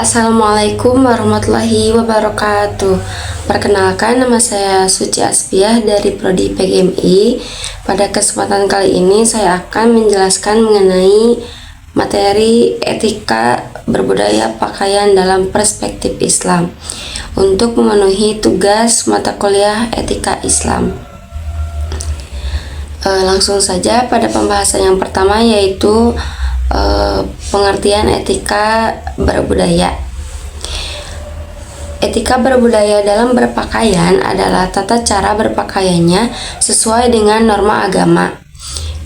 Assalamualaikum warahmatullahi wabarakatuh. Perkenalkan, nama saya Suci Asbiah dari Prodi PGMI. Pada kesempatan kali ini saya akan menjelaskan mengenai materi etika berbudaya pakaian dalam perspektif Islam untuk memenuhi tugas mata kuliah etika Islam. Langsung saja pada pembahasan yang pertama, yaitu pengertian etika berbudaya. Etika berbudaya dalam berpakaian adalah tata cara berpakaiannya sesuai dengan norma agama,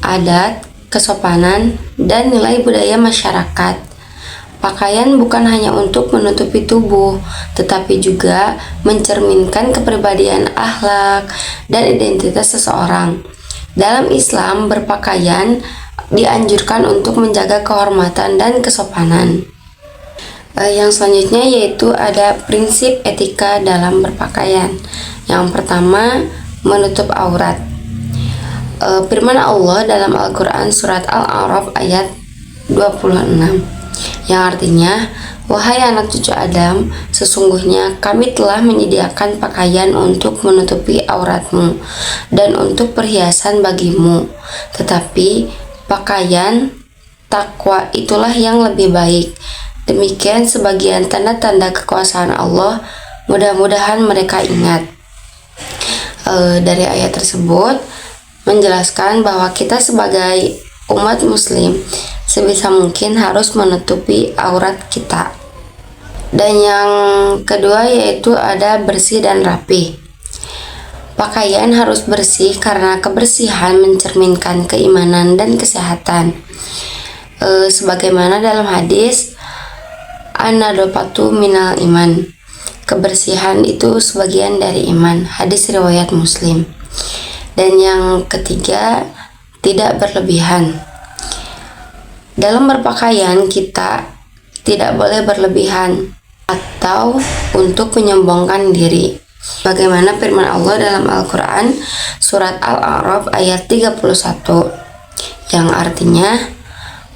adat, kesopanan, dan nilai budaya masyarakat. Pakaian bukan hanya untuk menutupi tubuh, tetapi juga mencerminkan kepribadian, akhlak, dan identitas seseorang. Dalam Islam, berpakaian dianjurkan untuk menjaga kehormatan dan kesopanan. Yang selanjutnya yaitu ada prinsip etika dalam berpakaian. Yang pertama, menutup aurat. Firman Allah dalam Al-Quran surat Al-A'raf ayat 26, yang artinya, "Wahai anak cucu Adam, sesungguhnya kami telah menyediakan pakaian untuk menutupi auratmu dan untuk perhiasan bagimu, tetapi pakaian takwa itulah yang lebih baik." Demikian sebagian tanda-tanda kekuasaan Allah, mudah-mudahan mereka ingat. Dari ayat tersebut menjelaskan bahwa kita sebagai umat muslim sebisa mungkin harus menutupi aurat kita. Dan yang kedua yaitu ada bersih dan rapi. Pakaian harus bersih karena kebersihan mencerminkan keimanan dan kesehatan. Sebagaimana dalam hadis, an-nadofatu minal iman. Kebersihan itu sebagian dari iman. Hadis riwayat Muslim. Dan yang ketiga, tidak berlebihan. Dalam berpakaian kita tidak boleh berlebihan atau untuk menyombongkan diri. Bagaimana firman Allah dalam Al-Quran surat Al-A'raf ayat 31, yang artinya,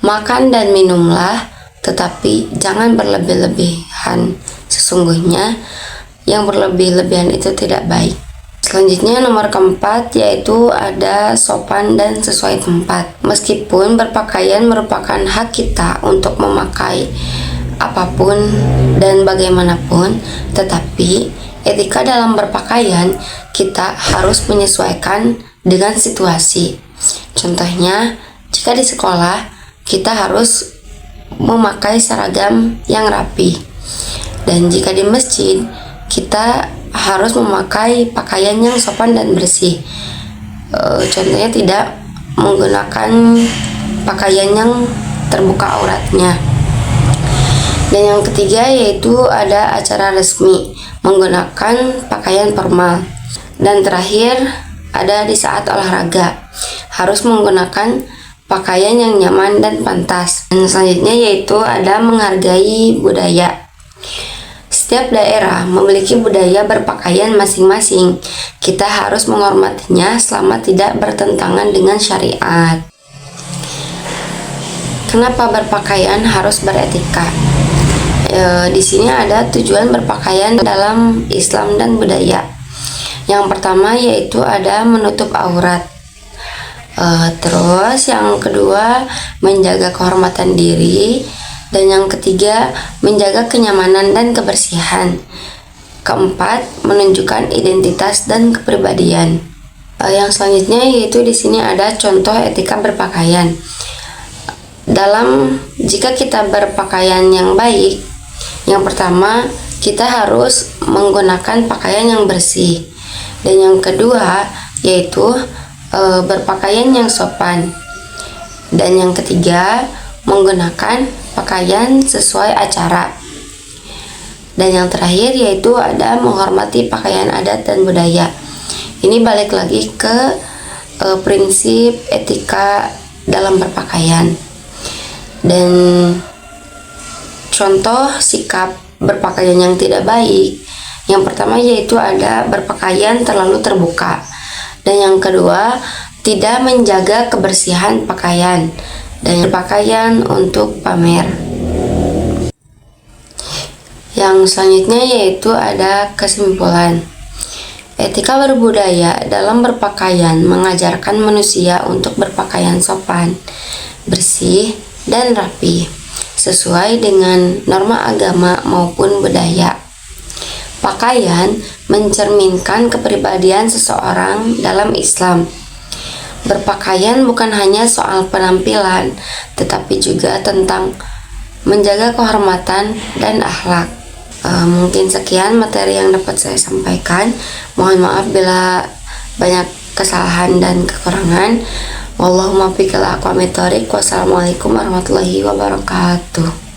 "Makan dan minumlah, tetapi jangan berlebih-lebihan. Sesungguhnya yang berlebih-lebihan itu tidak baik." Selanjutnya nomor keempat yaitu ada sopan dan sesuai tempat. Meskipun berpakaian merupakan hak kita untuk memakai apapun dan bagaimanapun, tetapi etika dalam berpakaian kita harus menyesuaikan dengan situasi. Contohnya, jika di sekolah kita harus memakai seragam yang rapi, dan jika di masjid kita harus memakai pakaian yang sopan dan bersih. Contohnya tidak menggunakan pakaian yang terbuka auratnya. Dan yang ketiga yaitu ada acara resmi, menggunakan pakaian formal. Dan terakhir ada di saat olahraga, harus menggunakan pakaian yang nyaman dan pantas. Dan selanjutnya yaitu ada menghargai budaya. Setiap daerah memiliki budaya berpakaian masing-masing. Kita harus menghormatinya selama tidak bertentangan dengan syariat. Kenapa berpakaian harus beretika? Di sini ada tujuan berpakaian dalam Islam dan budaya. Yang pertama yaitu ada menutup aurat. Terus yang kedua menjaga kehormatan diri. Dan yang ketiga menjaga kenyamanan dan kebersihan. Keempat, menunjukkan identitas dan kepribadian. Yang selanjutnya yaitu di sini ada contoh etika berpakaian. Jika kita berpakaian yang baik, yang pertama kita harus menggunakan pakaian yang bersih. Dan yang kedua yaitu berpakaian yang sopan. Dan yang ketiga menggunakan pakaian sesuai acara. Dan yang terakhir yaitu ada menghormati pakaian adat dan budaya. Ini balik lagi ke prinsip etika dalam berpakaian. Dan contoh sikap berpakaian yang tidak baik, yang pertama yaitu ada berpakaian terlalu terbuka. Dan yang kedua, tidak menjaga kebersihan pakaian dan berpakaian untuk pamer. Yang selanjutnya yaitu ada kesimpulan. Etika berbudaya dalam berpakaian mengajarkan manusia untuk berpakaian sopan, bersih, dan rapi, sesuai dengan norma agama maupun budaya. Pakaian mencerminkan kepribadian seseorang dalam Islam. Berpakaian bukan hanya soal penampilan, tetapi juga tentang menjaga kehormatan dan akhlak. Mungkin sekian materi yang dapat saya sampaikan. Mohon maaf bila banyak kesalahan dan kekurangan. Wallahumma fiqil aqwamit thoriq. Wassalamualaikum warahmatullahi wabarakatuh.